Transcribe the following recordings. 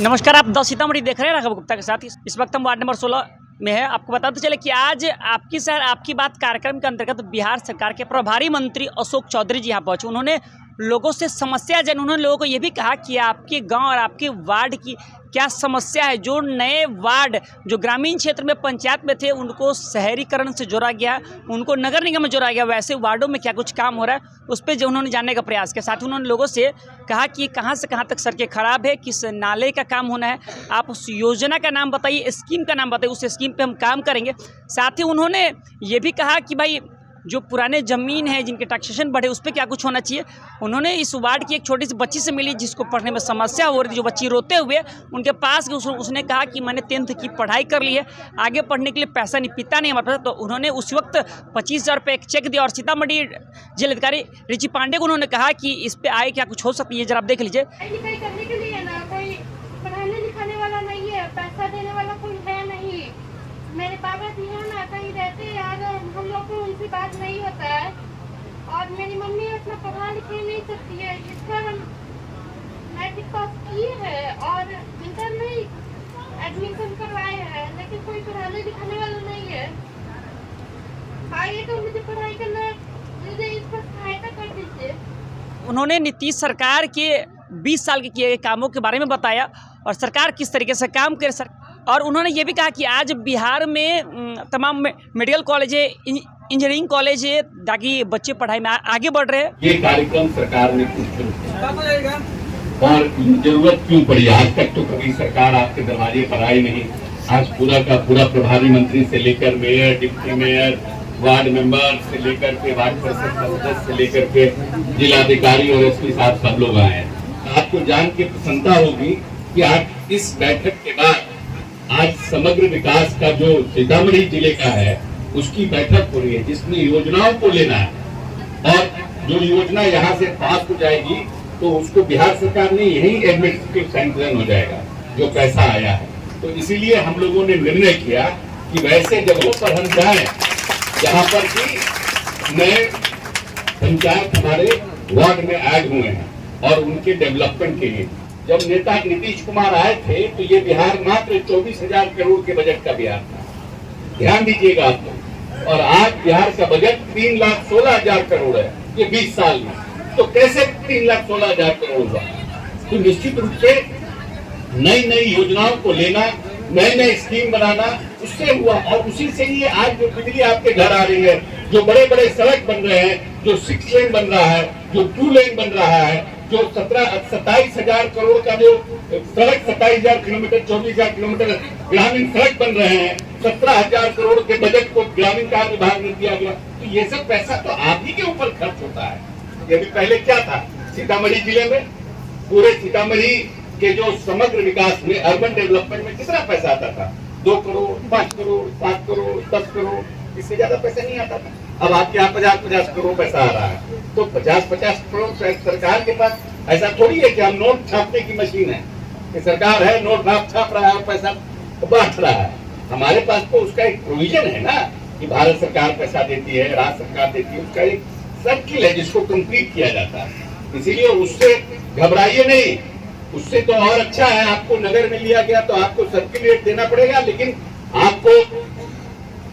नमस्कार, आप द सीतामढ़ी देख रहे हैं राघव गुप्ता के साथ। इस वक्त हम वार्ड नंबर 16 में है। आपको बताते चले कि आज आपकी शहर आपकी बात कार्यक्रम के अंतर्गत बिहार सरकार के प्रभारी मंत्री अशोक चौधरी जी यहाँ पहुँचे। उन्होंने लोगों से समस्या जानी। उन्होंने लोगों को ये भी कहा कि आपके गांव और आपके वार्ड की क्या समस्या है। जो नए वार्ड जो ग्रामीण क्षेत्र में पंचायत में थे उनको शहरीकरण से जोड़ा गया, उनको नगर निगम में जोड़ा गया, वैसे वार्डों में क्या कुछ काम हो रहा है उस पर जो उन्होंने जानने का प्रयास किया। साथ ही उन्होंने लोगों से कहा कि कहाँ से कहाँ तक सड़कें खराब है, किस नाले का काम होना है, आप उस योजना का नाम बताइए, स्कीम का नाम बताइए, उस स्कीम पे हम काम करेंगे। साथ ही उन्होंने ये भी कहा कि भाई जो पुराने ज़मीन है जिनके टैक्सेशन बढ़े उस पर क्या कुछ होना चाहिए। उन्होंने इस वार्ड की एक छोटी सी बच्ची से मिली जिसको पढ़ने में समस्या हो रही थी। जो बच्ची रोते हुए उनके पास उसने कहा कि मैंने 10th की पढ़ाई कर ली है, आगे पढ़ने के लिए पैसा नहीं, पिता नहीं हमारे पास। तो उन्होंने उस वक्त 25,000 रुपये एक चेक दिया और सीतामढ़ी जिलाधिकारी रिची पांडे को उन्होंने कहा कि इस पर आए क्या कुछ हो सकती है, जरा आप देख लीजिए। करने के लिए ना कोई पढ़ाने लिखाने वाला नहीं है, पैसा देने वाला कोई है नहीं। मेरे पापा जी है ना कहीं रहते हैं यार, हम लोग को उनसे बात नहीं होता है। और मेरी मम्मी अपना पढ़ा लिख नहीं सकती है, इस पर हम मैट्रिक पास किए हैं और इंटर में एडमिशन करवाए हैं, लेकिन कोई पढ़ाने लिखाने वाला नहीं है। आगे तो मुझे पढ़ाई करना है, मुझे इस पर सहायता कर दीजिए। उन्होंने नीतीश सरकार के 20 साल के किए गए कामों के बारे में बताया और सरकार किस तरीके से काम करे। और उन्होंने ये भी कहा कि आज बिहार में तमाम मेडिकल कॉलेज है, इंजीनियरिंग कॉलेज है, ताकि बच्चे पढ़ाई में आगे बढ़ रहे हैं। ये कार्यक्रम सरकार ने कुछ शुरू किया और जरूरत क्यों पड़ी? आज तक तो कभी सरकार आपके दरवाजे पर आई नहीं। आज पूरा का पूरा प्रभारी मंत्री से लेकर mayor, deputy mayor, ward member से लेकर के वार्ड परिषद सदस्य से लेकर के जिलाधिकारी और एसपी साहब सब लोग आए हैं। आपको जान के प्रसन्नता होगी कि आज इस बैठक के बाद आज समग्र विकास का जो सीतामढ़ी जिले का है उसकी बैठक हो रही है, जिसमें योजनाओं को लेना है और जो योजना यहाँ से पास हो जाएगी तो उसको बिहार सरकार ने यही एडमिनिस्ट्रेटिव सैंक्शन हो जाएगा जो पैसा आया है। तो इसीलिए हम लोगों ने निर्णय किया कि वैसे जगहों पर हम जाएं जहाँ पर कि नए पंचायत हमारे वार्ड में ऐड हुए हैं और उनके डेवलपमेंट के लिए। जब नेता नीतीश कुमार आए थे तो ये बिहार मात्र 24,000 करोड़ के बजट का बिहार था, ध्यान दीजिएगा आप लोग। और आज बिहार का बजट 3,16,000 करोड़ है ये 20 साल में। तो कैसे 3,16,000 करोड़ हुआ? तो निश्चित रूप से नई नई योजनाओं को लेना, नए नए स्कीम बनाना, उससे हुआ। और उसी से ही आज जो बिजली आपके घर आ रही है, जो बड़े बड़े सड़क बन रहे हैं, जो 6 लेन बन रहा है, जो 2 लेन बन रहा है, जो 27,000 करोड़ का जो सड़क, 27,000 किलोमीटर, 24,000 किलोमीटर ग्रामीण सड़क बन रहे हैं, 17,000 करोड़ के बजट को ग्रामीण कार्य विभाग ने दिया गया। तो ये सब पैसा तो आप ही के ऊपर खर्च होता है। ये भी पहले क्या था सीतामढ़ी जिले में? पूरे सीतामढ़ी के जो समग्र विकास में, अर्बन डेवलपमेंट में कितना पैसा आता था? 2 करोड़, 5 करोड़, 7 करोड़, 10 करोड़, इससे ज्यादा पैसा नहीं आता था। अब आपके यहाँ 50-50 करोड़ पैसा आ रहा है। तो 50-50 करोड़ सरकार के पास ऐसा थोड़ी है कि हम नोट छापने की मशीन है कि सरकार है नोट छाप रहा है और पैसा बांट रहा है। हमारे पास तो उसका एक प्रोविजन है ना कि भारत सरकार पैसा देती है, राज्य सरकार देती है, उसका एक सर्किल है जिसको कंप्लीट किया जाता है। इसीलिए उससे घबराइए नहीं, उससे तो और अच्छा है। आपको नगर में लिया गया तो आपको सर्किल रेट देना पड़ेगा, लेकिन आपको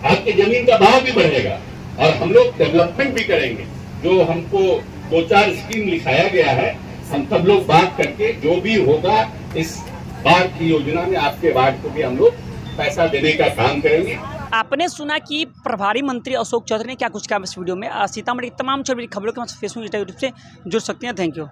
आपके जमीन का भाव भी बढ़ेगा और हम लोग डेवलपमेंट भी करेंगे। जो हमको 2-4 स्कीम लिखाया गया है, हम सब लोग बात करके जो भी होगा इस बार की योजना में आपके वार्ड को भी हम लोग पैसा देने का काम करेंगे। आपने सुना कि प्रभारी मंत्री अशोक चौधरी ने क्या कुछ कहा इस वीडियो में। सीतामढ़ी की तमाम छोटी खबरों के फेसबुक, यूट्यूब से जुड़ सकते हैं। Thank you.